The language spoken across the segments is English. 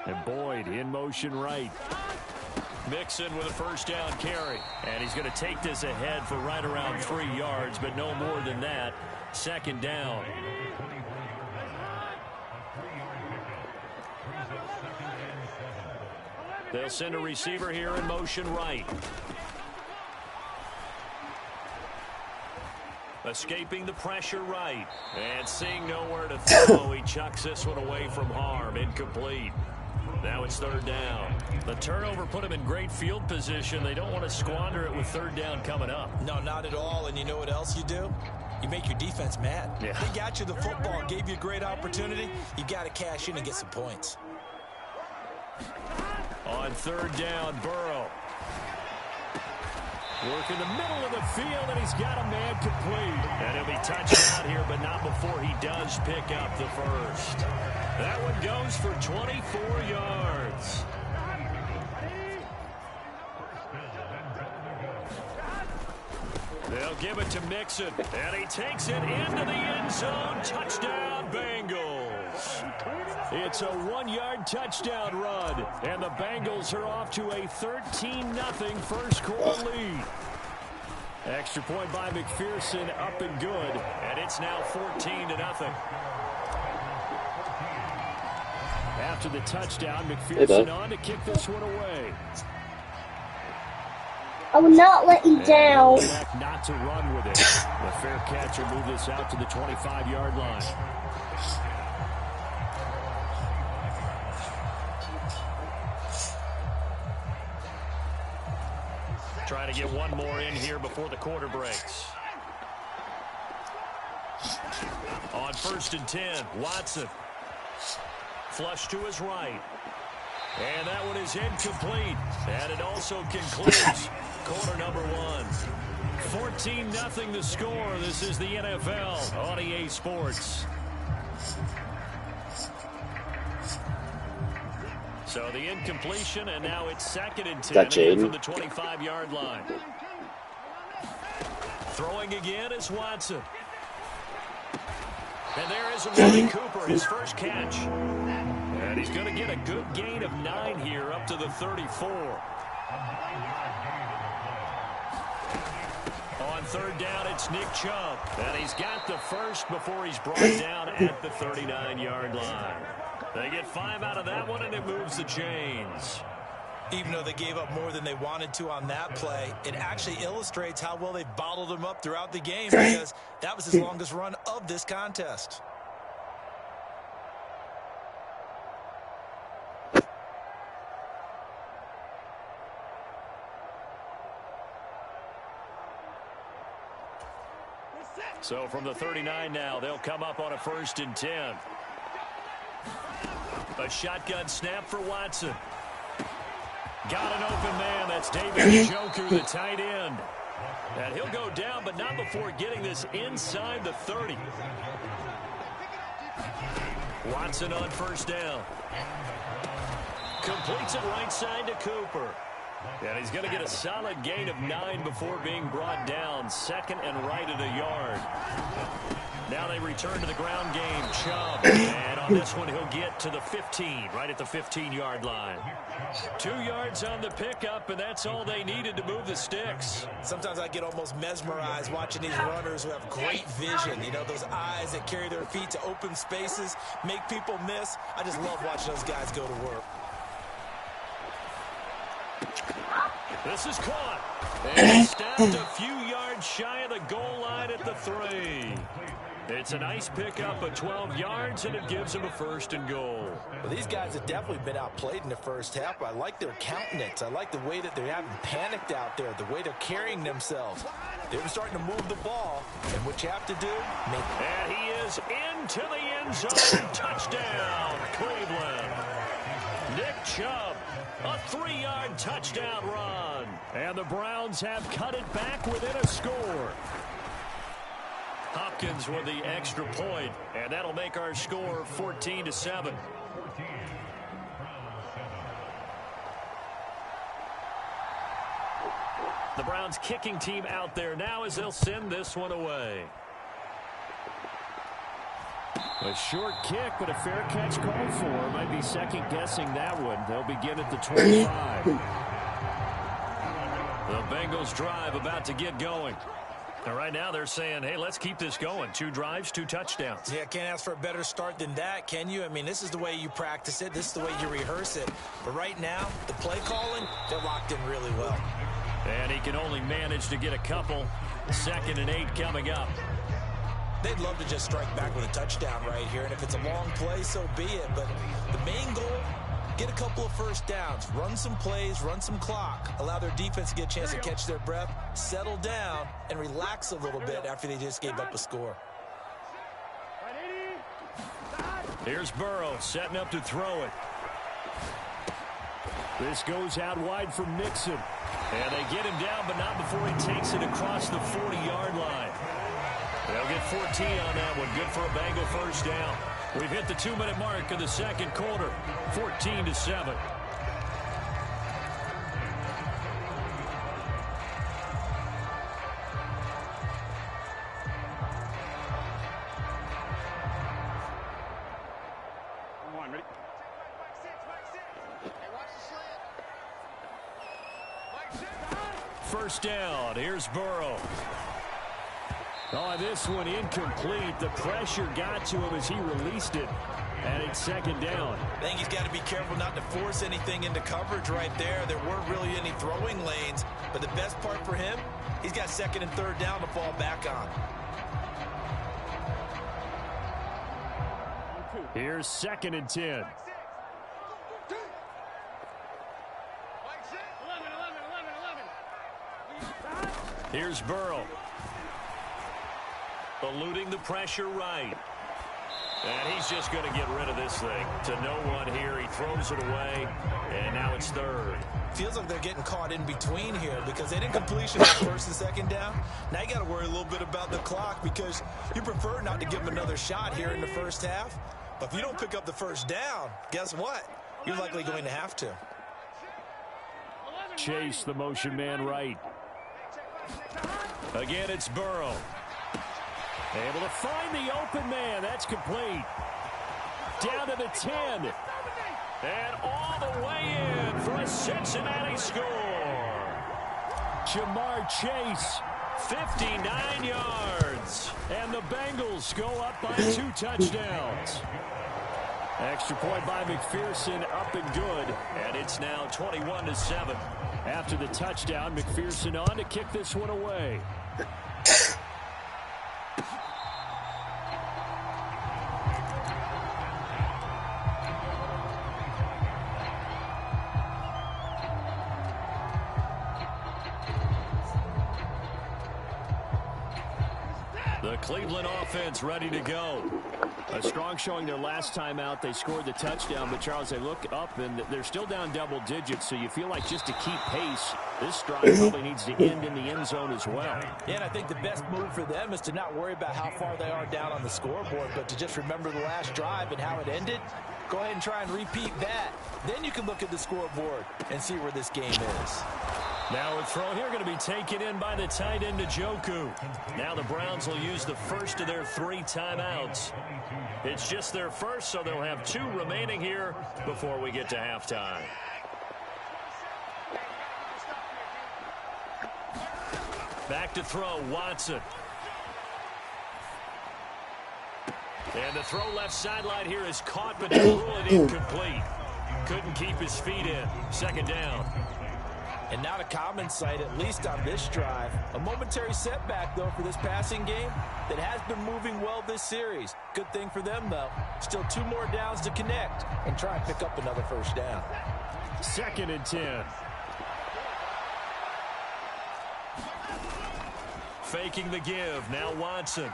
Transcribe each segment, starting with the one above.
And Boyd in motion right. Mixon with a first down carry. And he's going to take this ahead for right around 3 yards, but no more than that. Second down. They'll send a receiver here in motion right. Escaping the pressure right. And seeing nowhere to throw, he chucks this one away from harm. Incomplete. Now it's third down. The turnover put him in great field position. They don't want to squander it with third down coming up. No, not at all. And you know what else you do? You make your defense mad. Yeah. They got you the football, gave you a great opportunity. You got to cash in and get some points. On third down, Burrow. Work in the middle of the field, and he's got a man complete. And he'll be touched out here, but not before he does pick up the first. That one goes for 24 yards. They'll give it to Mixon, and he takes it into the end zone. Touchdown, Bengals. It's a 1-yard touchdown run, and the Bengals are off to a 13-0 first quarter lead. Extra point by McPherson, up and good, and it's now 14-0. After the touchdown, McPherson on to kick this one away. I will not let you down. Not to run with it. The fair catch will move this out to the 25-yard line. Trying to get one more in here before the quarter breaks. On 1st and 10, Watson. Flush to his right. And that one is incomplete. And it also concludes quarter number 1. 14-0 the score. This is the NFL on EA Sports. So the incompletion, and now it's 2nd and 10 from the 25-yard line. Throwing again is Watson. And there is Amari Cooper, his first catch. And he's going to get a good gain of 9 here up to the 34. On third down, it's Nick Chubb. And he's got the first before he's brought down at the 39-yard line. They get 5 out of that one, and it moves the chains. Even though they gave up more than they wanted to on that play, it actually illustrates how well they bottled them up throughout the game, because that was his longest run of this contest. So from the 39 now, they'll come up on a 1st and 10. A shotgun snap for Watson. Got an open man. That's David Njoku, the tight end. And he'll go down, but not before getting this inside the 30. Watson on 1st down. Completes it right side to Cooper. And he's going to get a solid gain of 9 before being brought down. 2nd and right at a yard. Now they return to the ground game. Chubb. And on this one, he'll get to the 15, right at the 15-yard line. 2 yards on the pickup, and that's all they needed to move the sticks. Sometimes I get almost mesmerized watching these runners who have great vision. You know, those eyes that carry their feet to open spaces, make people miss. I just love watching those guys go to work. This is caught. And stopped a few yards shy of the goal line at the 3. It's a nice pickup of 12 yards, and it gives them a 1st and goal. Well, these guys have definitely been outplayed in the first half, but I like their countenance. I like the way that they haven't panicked out there, the way they're carrying themselves. They're starting to move the ball, and what you have to do, and he is into the end zone. Touchdown, Cleveland. Nick Chubb A 3-yard touchdown run. And the Browns have cut it back within a score. Hopkins with the extra point, and that'll make our score 14-7. The Browns kicking team out there now as they'll send this one away. A short kick, but a fair catch called for. Might be second-guessing that one. They'll begin at the 25. The Bengals drive about to get going. And right now they're saying, hey, let's keep this going. 2 drives, 2 touchdowns. Yeah, can't ask for a better start than that, can you? I mean, this is the way you practice it. This is the way you rehearse it. But right now, the play calling, they're locked in really well. And he can only manage to get a couple. 2nd and 8 coming up. They'd love to just strike back with a touchdown right here. And if it's a long play, so be it. But the main goal, get a couple of first downs. Run some plays, run some clock. Allow their defense to get a chance to catch their breath, settle down, and relax a little bit after they just gave up a score. Here's Burrow setting up to throw it. This goes out wide for Mixon. And they get him down, but not before he takes it across the 40-yard line. They'll get 14 on that one. Good for a Bengal first down. We've hit the 2-minute mark of the second quarter. 14-7. First down. Here's Burrow. Oh, this one incomplete. The pressure got to him as he released it. And it's 2nd down. I think he's got to be careful not to force anything into coverage right there. There weren't really any throwing lanes. But the best part for him, he's got 2nd and 3rd down to fall back on. Here's 2nd and 10. Here's Burrow. Eluding the pressure right. And he's just going to get rid of this thing. To no one here. He throws it away. And now it's 3rd. Feels like they're getting caught in between here because they didn't completion on 1st and 2nd down. Now you got to worry a little bit about the clock because you prefer not to give them another shot here in the first half. But if you don't pick up the first down, guess what? You're likely going to have to. Chase the motion man right. Again, it's Burrow. Able to find the open man. That's complete. Down to the 10. And all the way in for a Cincinnati score. Jamar Chase, 59 yards. And the Bengals go up by 2 touchdowns. Extra point by McPherson, up and good. And it's now 21-7. After the touchdown, McPherson on to kick this one away. The Cleveland offense ready to go. A strong showing their last time out. They scored the touchdown, but Charles, they look up and they're still down double digits, so you feel like just to keep pace, this drive probably needs to end in the end zone as well. Yeah, and I think the best move for them is to not worry about how far they are down on the scoreboard, but to just remember the last drive and how it ended. Go ahead and try and repeat that. Then you can look at the scoreboard and see where this game is. Now a throw here going to be taken in by the tight end Njoku. Now the Browns will use the first of their 3 timeouts. It's just their first, so they'll have 2 remaining here before we get to halftime. Back to throw, Watson. And the throw left sideline here is caught, but he threw it incomplete. Couldn't keep his feet in. 2nd down. And not a common sight, at least on this drive. A momentary setback, though, for this passing game that has been moving well this series. Good thing for them, though. Still 2 more downs to connect and try and pick up another first down. 2nd and 10. Faking the give. Now Watson.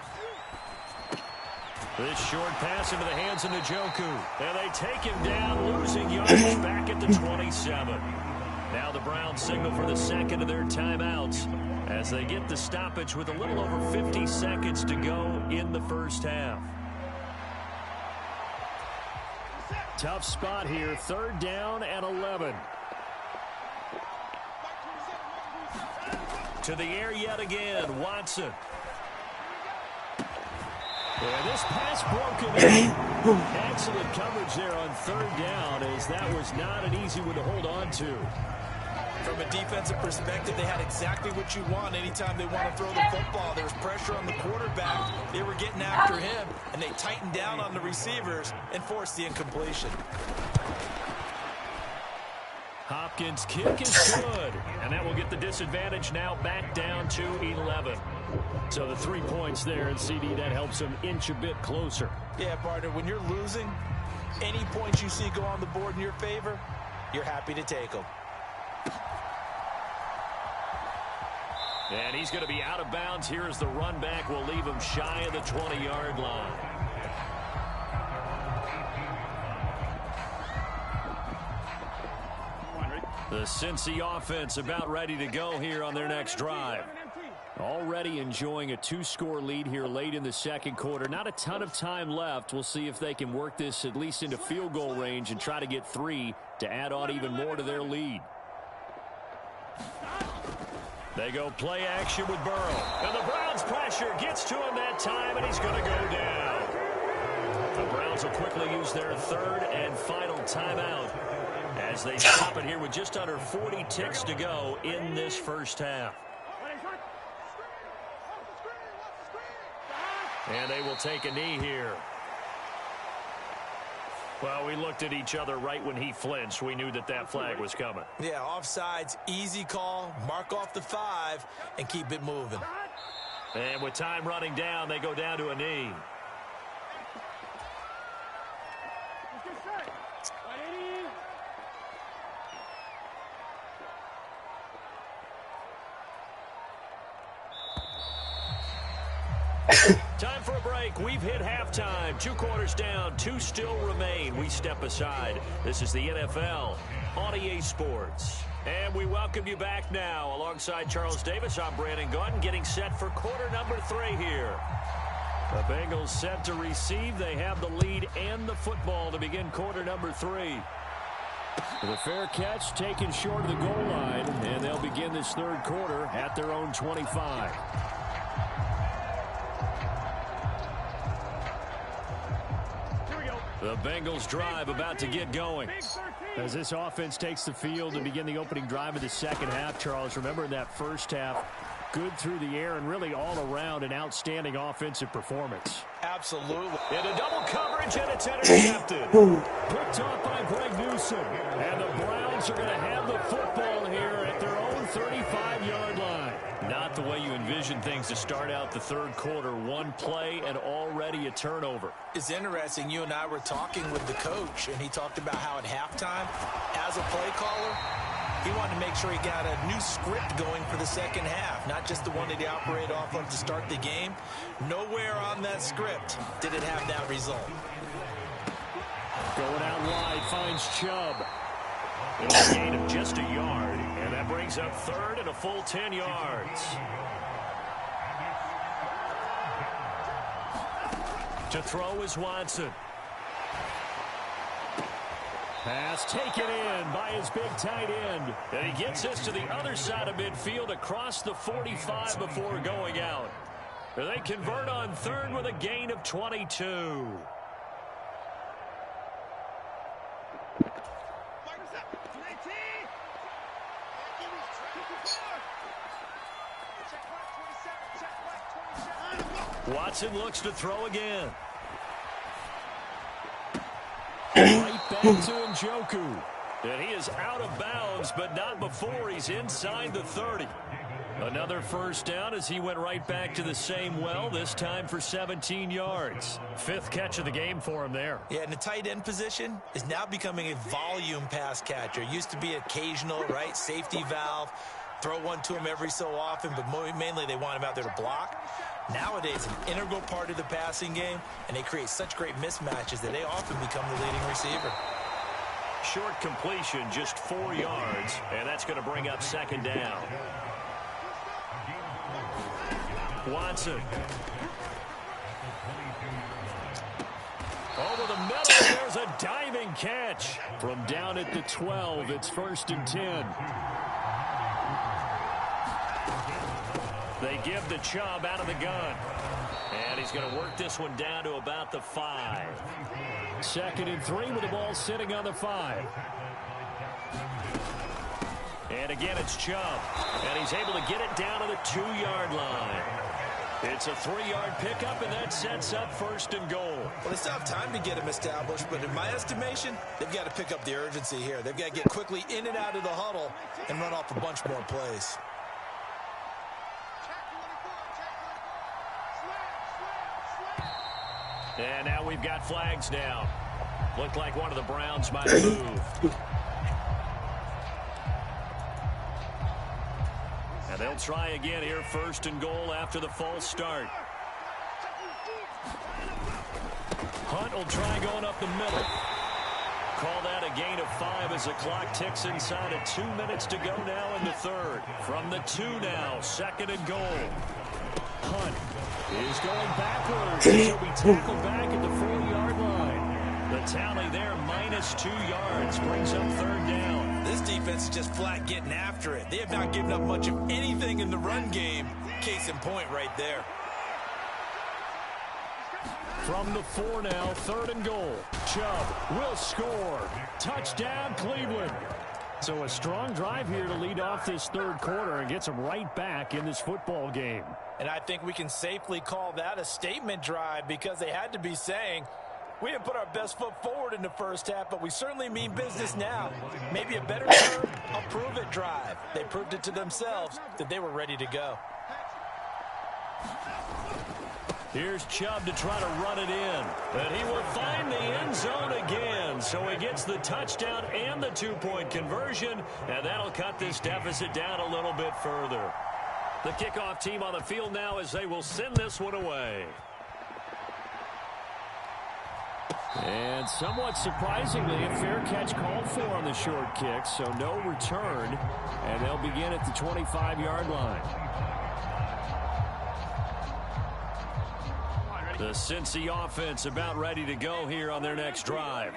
This short pass into the hands of Njoku. And they take him down, losing yards back at the 27. Now the Browns signal for the second of their timeouts as they get the stoppage with a little over 50 seconds to go in the first half. Tough spot here, 3rd down and 11. To the air yet again, Watson. And this pass broken in. Excellent coverage there on 3rd down, as that was not an easy one to hold on to. From a defensive perspective, they had exactly what you want anytime they want to throw the football. There was pressure on the quarterback. They were getting after him, and they tightened down on the receivers and forced the incompletion. Hopkins' kick is good, and that will get the disadvantage now back down to 11. So the 3 points there, and CD, that helps them inch a bit closer. Yeah, partner, when you're losing, any points you see go on the board in your favor, you're happy to take them. And he's going to be out of bounds here as the run back will leave him shy of the 20-yard line. The Cincy offense about ready to go here on their next drive. Already enjoying a 2-score lead here late in the second quarter. Not a ton of time left. We'll see if they can work this at least into field goal range and try to get 3 to add on even more to their lead. They go play action with Burrow. And the Browns pressure gets to him that time, and he's going to go down. The Browns will quickly use their 3rd and final timeout as they stop it here with just under 40 ticks to go in this first half. And they will take a knee here. Well, we looked at each other right when he flinched. We knew that that flag was coming. Yeah, offsides, easy call, mark off the 5, and keep it moving. And with time running down, they go down to a knee. Time for a break. We've hit halftime. 2 quarters down. 2 still remain. We step aside. This is the NFL on EA Sports. And we welcome you back now. Alongside Charles Davis, I'm Brandon Gordon, getting set for quarter number 3 here. The Bengals set to receive. They have the lead and the football to begin quarter number 3. The fair catch taken short of the goal line, and they'll begin this 3rd quarter at their own 25. The Bengals drive about to get going. As this offense takes the field to begin the opening drive of the second half, Charles, remember in that first half, good through the air and really all around an outstanding offensive performance. Absolutely. Into double coverage, and it's intercepted. Picked off by Greg Newsom. And the Browns are going to have the football here at their own 35-yard line. Not the way you envision things to start out the 3rd quarter. 1 play and already a turnover. It's interesting. You and I were talking with the coach, and he talked about how at halftime, as a play caller, he wanted to make sure he got a new script going for the second half, not just the one that he operated off of to start the game. Nowhere on that script did it have that result. Going out wide, finds Chubb. A gain of just a yard, and that brings up 3rd and a full 10 yards. To throw is Watson. Pass taken in by his big tight end. And he gets us to the other side of midfield across the 45 before going out. And they convert on 3rd with a gain of 22. Watson looks to throw again. Right back to Njoku. And he is out of bounds, but not before he's inside the 30. Another first down as he went right back to the same well, this time for 17 yards. 5th catch of the game for him there. Yeah, and the tight end position is now becoming a volume pass catcher. Used to be occasional, right? Safety valve. throw one to him every so often, but mainly they want him out there to block. Nowadays, an integral part of the passing game, and they create such great mismatches that they often become the leading receiver. Short completion, just 4 yards, and that's going to bring up second down. Watson. Over the middle, there's a diving catch. From down at the 12, it's 1st and 10. They give the Chubb out of the gun. And he's going to work this one down to about the 5. 2nd and 3 with the ball sitting on the 5. And again, it's Chubb. And he's able to get it down to the 2-yard line. It's a 3-yard pickup, and that sets up 1st and goal. Well, they still have time to get him established, but in my estimation, they've got to pick up the urgency here. They've got to get quickly in and out of the huddle and run off a bunch more plays. And now we've got flags down. Looked like one of the Browns might have moved. And they'll try again here, 1st and goal after the false start. Hunt will try going up the middle. Call that a gain of 5 as the clock ticks inside of 2 minutes to go now in the 3rd. From the 2 now, 2nd and goal. Hunt is going backwards. He'll be tackled back at the 4-yard line. The tally there, -2 yards, brings up 3rd down. This defense is just flat getting after it. They have not given up much of anything in the run game. Case in point right there. From the 4 now, 3rd and goal. Chubb will score. Touchdown, Cleveland. So a strong drive here to lead off this 3rd quarter and gets them right back in this football game. And I think we can safely call that a statement drive because they had to be saying, we didn't put our best foot forward in the 1st half, but we certainly mean business now. Maybe a better term, a prove-it drive. They proved it to themselves that they were ready to go. Here's Chubb to try to run it in. But he will find the end zone again. So he gets the touchdown and the 2-point conversion. And that'll cut this deficit down a little bit further. The kickoff team on the field now as they will send this one away. And somewhat surprisingly, a fair catch called for on the short kick. So no return. And they'll begin at the 25-yard line. The Cincy offense about ready to go here on their next drive.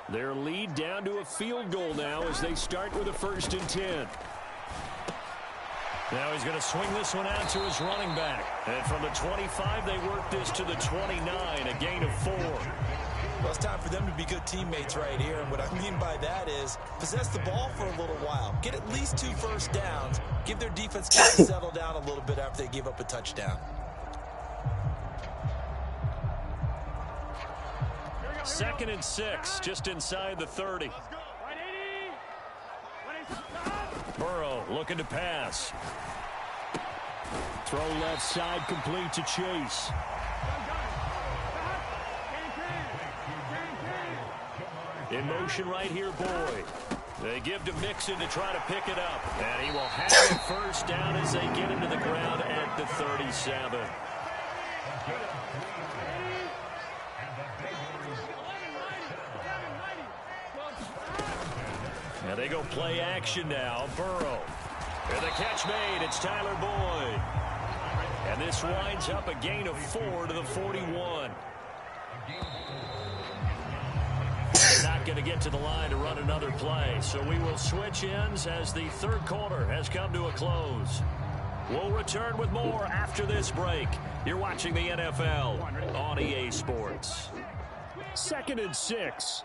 Their lead down to a field goal now as they start with a 1st and 10. Now he's going to swing this one out to his running back. And from the 25, they work this to the 29, a gain of 4. Well, it's time for them to be good teammates right here. And what I mean by that is possess the ball for a little while. Get at least 2 first downs. Give their defense time to settle down a little bit after they give up a touchdown. 2nd and 6, just inside the 30. Burrow looking to pass. Throw left side complete to Chase. In motion right here, Boyd. They give to Mixon to try to pick it up. And he will have the 1st down as they get into the ground at the 37. Now they go play action now. Burrow. And the catch made. It's Tyler Boyd. And this winds up a gain of 4 to the 41. They're not going to get to the line to run another play. So we will switch ends as the 3rd quarter has come to a close. We'll return with more after this break. You're watching the NFL on EA Sports. 2nd and 6.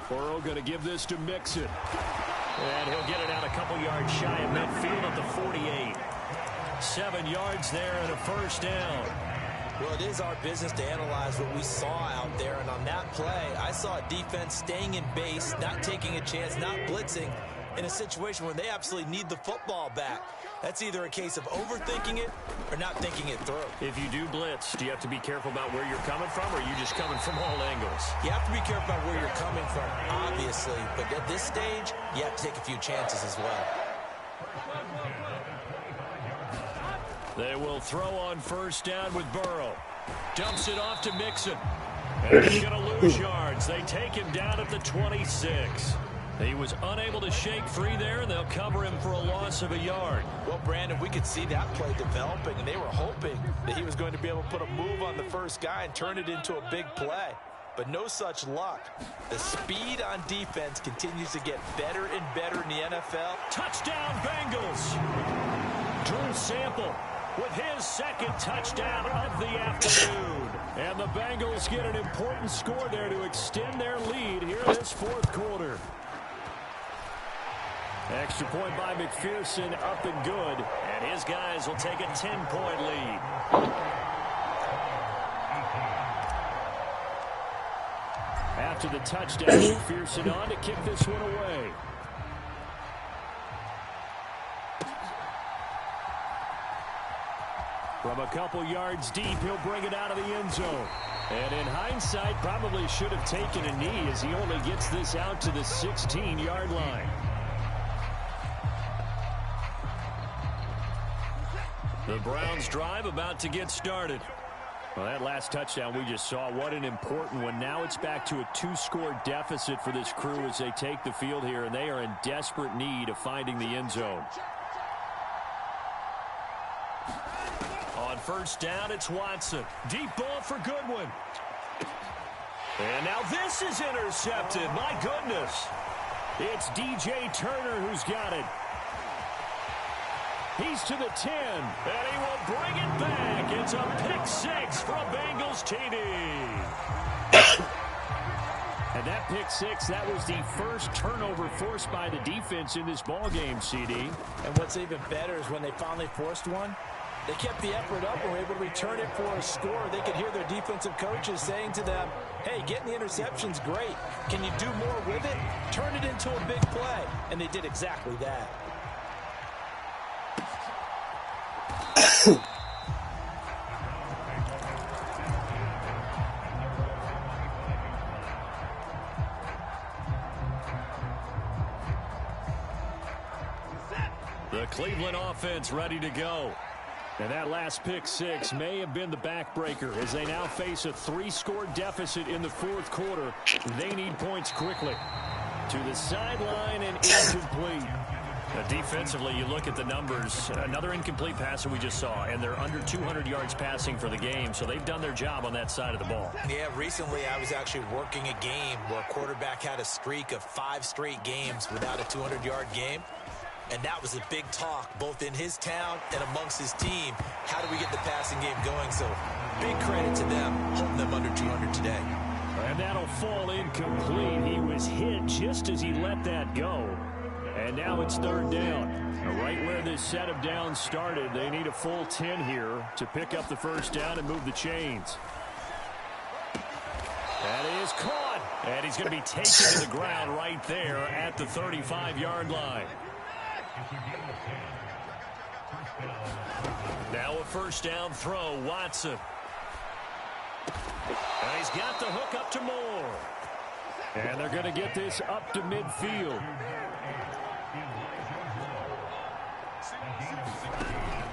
Burrow going to give this to Mixon. And he'll get it out a couple yards shy of midfield at the 48. 7 yards there and a 1st down. Well, it is our business to analyze what we saw out there. And on that play, I saw a defense staying in base, not taking a chance, not blitzing, in a situation where they absolutely need the football back. That's either a case of overthinking it or not thinking it through. If you do blitz, do you have to be careful about where you're coming from, or are you just coming from all angles? You have to be careful about where you're coming from, obviously. obviously, but at this stage, you have to take a few chances as well. They will throw on first down with Burrow. Dumps it off to Mixon. And he's going to lose yards. They take him down at the 26. He was unable to shake free there, and they'll cover him for a loss of a yard. Well, Brandon, we could see that play developing, and they were hoping that he was going to be able to put a move on the first guy and turn it into a big play. But no such luck. The speed on defense continues to get better and better in the NFL. Touchdown, Bengals. Drew Sample with his second touchdown of the afternoon. And the Bengals get an important score there to extend their lead here in this fourth quarter. Extra point by McPherson, up and good. And his guys will take a 10-point lead. After the touchdown, McPherson on to kick this one away. From a couple yards deep, he'll bring it out of the end zone. And in hindsight, probably should have taken a knee as he only gets this out to the 16-yard line. The Browns drive about to get started. Well, that last touchdown we just saw, what an important one. Now it's back to a 2-score deficit for this crew as they take the field here, and they are in desperate need of finding the end zone. On first down, it's Watson. Deep ball for Goodwin. And now this is intercepted. My goodness. It's DJ Turner who's got it. He's to the 10, and he will bring it back. It's a pick-6 for a Bengals TD. And that pick-6, that was the first turnover forced by the defense in this ballgame, CD. And what's even better is when they finally forced one, they kept the effort up and were able to return it for a score. They could hear their defensive coaches saying to them, hey, getting the interception's great. Can you do more with it? Turn it into a big play. And they did exactly that. The Cleveland offense ready to go. And that last pick-6 may have been the backbreaker as they now face a 3-score deficit in the fourth quarter. They need points quickly. To the sideline and incomplete. Defensively, you look at the numbers. Another incomplete pass that we just saw, and they're under 200 yards passing for the game, so they've done their job on that side of the ball. Yeah, recently I was actually working a game where a quarterback had a streak of 5 straight games without a 200-yard game. And that was a big talk, both in his town and amongst his team. How do we get the passing game going? So big credit to them, holding them under 200 today. And that'll fall incomplete. He was hit just as he let that go. And now it's third down. Right where this set of downs started, they need a full 10 here to pick up the first down and move the chains. That is caught. And he's going to be taken to the ground right there at the 35-yard line. Now a first down throw, Watson. And he's got the hook up to Moore. And they're going to get this up to midfield.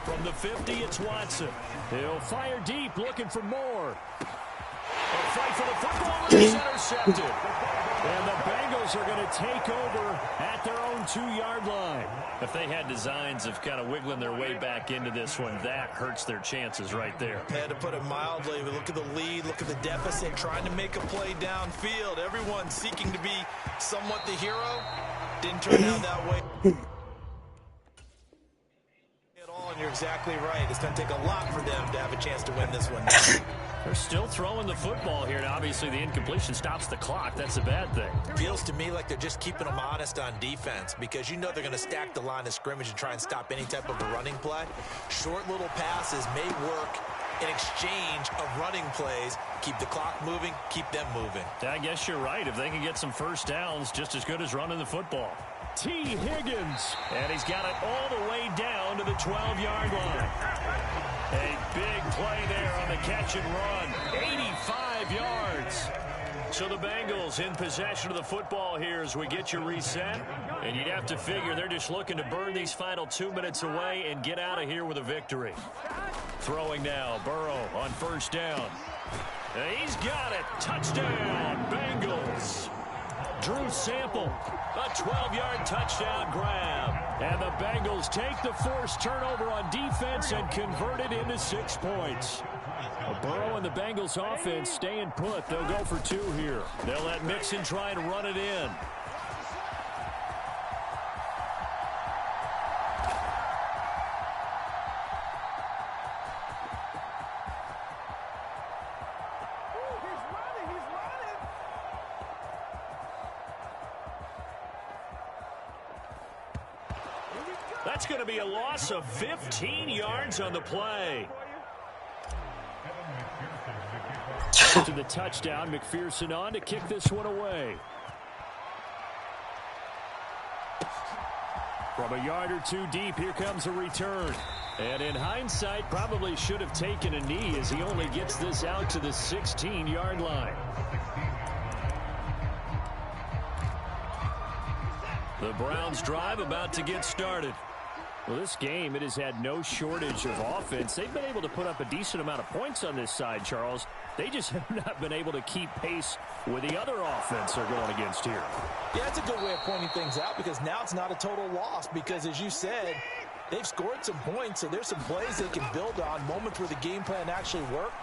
From the 50, it's Watson. He'll fire deep, looking for Moore. A fight for the football, and he's intercepted. And the Bengals are going to take over at their own 2-yard line. If they had designs of kind of wiggling their way back into this one, that hurts their chances right there. Had to put it mildly. Look at the lead, look at the deficit, trying to make a play downfield. Everyone seeking to be somewhat the hero. Didn't turn out that way. And you're exactly right. It's going to take a lot for them to have a chance to win this one. They're still throwing the football here, and obviously the incompletion stops the clock. That's a bad thing. Feels to me like they're just keeping them honest on defense because you know they're going to stack the line of scrimmage and try and stop any type of a running play. Short little passes may work in exchange of running plays. Keep the clock moving, keep them moving. I guess you're right. If they can get some first downs, just as good as running the football. T. Higgins, and he's got it all the way down to the 12-yard line. A big play there on the catch and run. 85 yards. So the Bengals in possession of the football here as we get you reset. And you'd have to figure they're just looking to burn these final 2 minutes away and get out of here with a victory. Throwing now, Burrow on first down. And he's got it. Touchdown, Bengals. Drew Sample, a 12-yard touchdown grab. And the Bengals take the forced turnover on defense and convert it into 6 points. Burrow and the Bengals offense staying put. They'll go for 2 here. They'll let Mixon try and run it in. That's going to be a loss of 15 yards on the play. To the touchdown, McPherson on to kick this one away. From a yard or 2 deep, here comes a return. And in hindsight, probably should have taken a knee as he only gets this out to the 16-yard line. The Browns drive about to get started. Well, this game, it has had no shortage of offense. They've been able to put up a decent amount of points on this side, Charles. They just have not been able to keep pace with the other offense they're going against here. Yeah, that's a good way of pointing things out because now it's not a total loss because, as you said, they've scored some points, so there's some plays they can build on, moments where the game plan actually worked.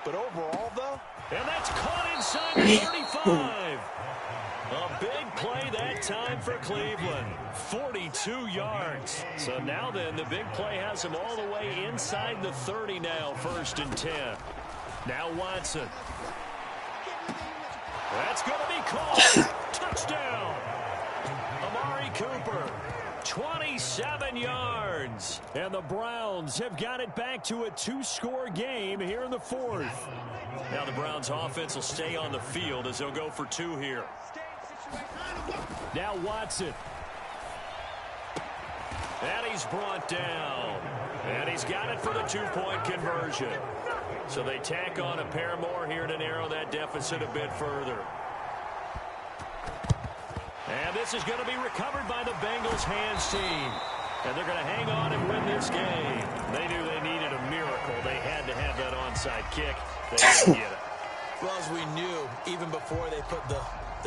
But overall, though... And that's caught inside the 35. A big play that time for Cleveland. 42 yards. So now then, the big play has them all the way inside the 30 now, 1st and 10. Now Watson. That's going to be caught. Touchdown. Amari Cooper. 27 yards. And the Browns have got it back to a 2-score game here in the 4th. Now the Browns offense will stay on the field as they'll go for 2 here. Now Watson. And he's brought down. And he's got it for the 2-point conversion. So they tack on a pair more here to narrow that deficit a bit further. And this is going to be recovered by the Bengals hands team. And they're going to hang on and win this game. They knew they needed a miracle. They had to have that onside kick. They didn't get it. Well, as we knew, even before they put the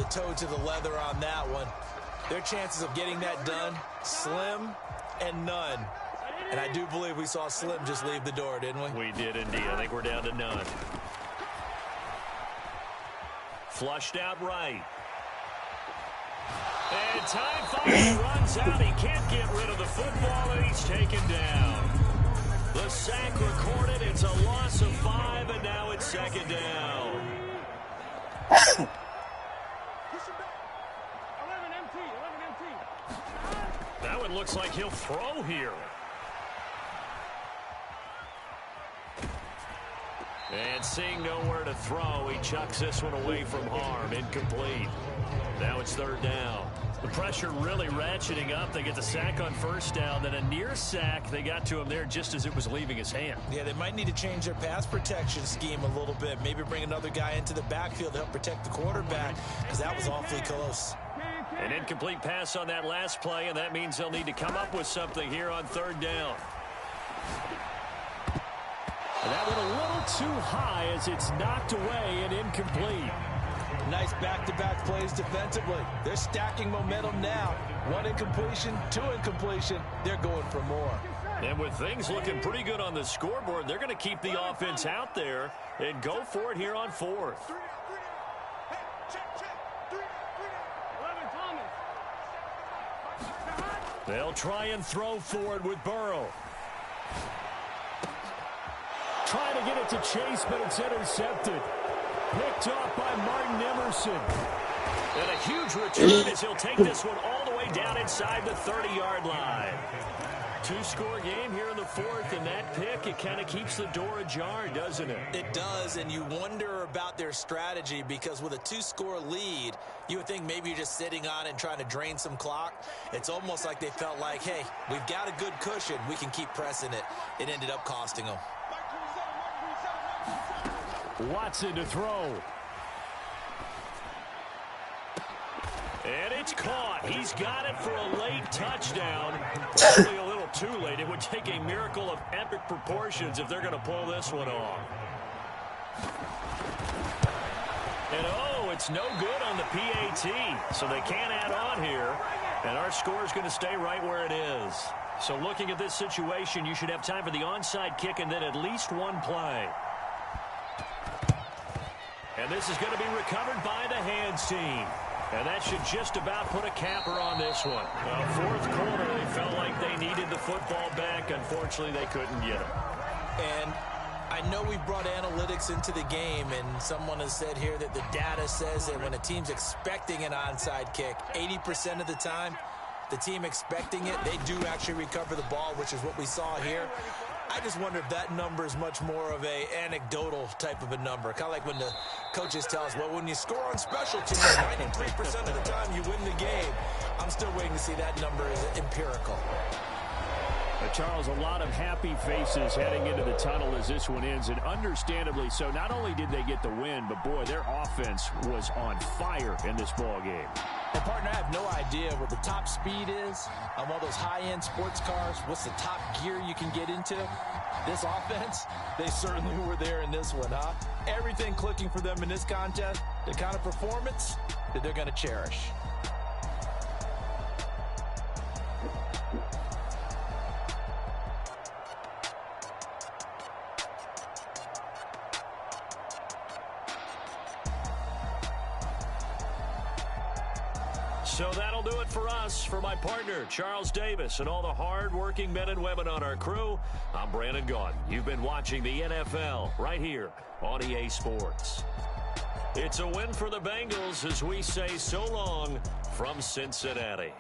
toe to the leather on that one, their chances of getting that done, slim and none. And I do believe we saw Slim just leave the door, didn't we? We did indeed. I think we're down to none. Flushed out right. And time finally runs out. He can't get rid of the football, and he's taken down. The sack recorded. It's a loss of 5, and now it's 2nd down. That one looks like he'll throw here. And seeing nowhere to throw, he chucks this one away from harm. Incomplete. Now it's 3rd down. The pressure really ratcheting up. They get the sack on 1st down, then a near sack. They got to him there just as it was leaving his hand. Yeah, they might need to change their pass protection scheme a little bit. Maybe bring another guy into the backfield to help protect the quarterback because that was awfully close. An incomplete pass on that last play, and that means they'll need to come up with something here on 3rd down. And that went a little too high as it's knocked away and incomplete. Nice back-to-back plays defensively. They're stacking momentum now. 1 incompletion, 2 incompletion. They're going for more. And with things looking pretty good on the scoreboard, they're going to keep the offense out there and go for it here on 4th. They'll try and throw forward with Burrow. Trying to get it to Chase, but it's intercepted. Picked off by Martin Emerson. And a huge return as he'll take this one all the way down inside the 30-yard line. 2-score game here in the 4th, and that pick, it kind of keeps the door ajar, doesn't it? It does, and you wonder about their strategy because with a 2-score lead, you would think maybe you're just sitting on it and trying to drain some clock. It's almost like they felt like, hey, we've got a good cushion. We can keep pressing it. It ended up costing them. Watson to throw. And it's caught. He's got it for a late touchdown. Probably a little too late. It would take a miracle of epic proportions if they're going to pull this one off. And oh, it's no good on the PAT. So they can't add on here. And our score is going to stay right where it is. So looking at this situation, you should have time for the onside kick and then at least one play. And this is going to be recovered by the hands team. And that should just about put a capper on this one. Fourth quarter, they felt like they needed the football back. Unfortunately, they couldn't get it. And I know we brought analytics into the game, and someone has said here that the data says that when a team's expecting an onside kick, 80% of the time, the team expecting it, they do actually recover the ball, which is what we saw here. I just wonder if that number is much more of a anecdotal type of a number. Kind of like when the coaches tell us, well, when you score on special teams, 93% of the time you win the game. I'm still waiting to see that number is empirical. Charles, a lot of happy faces heading into the tunnel as this one ends, and understandably so. Not only did they get the win, but, boy, their offense was on fire in this ball game. And, partner, I have no idea what the top speed is on one of those high-end sports cars. What's the top gear you can get into? This offense, they certainly were there in this one, huh? Everything clicking for them in this contest, the kind of performance that they're going to cherish. So that'll do it for us. For my partner, Charles Davis, and all the hard-working men and women on our crew, I'm Brandon Gaudin. You've been watching the NFL right here on EA Sports. It's a win for the Bengals as we say so long from Cincinnati.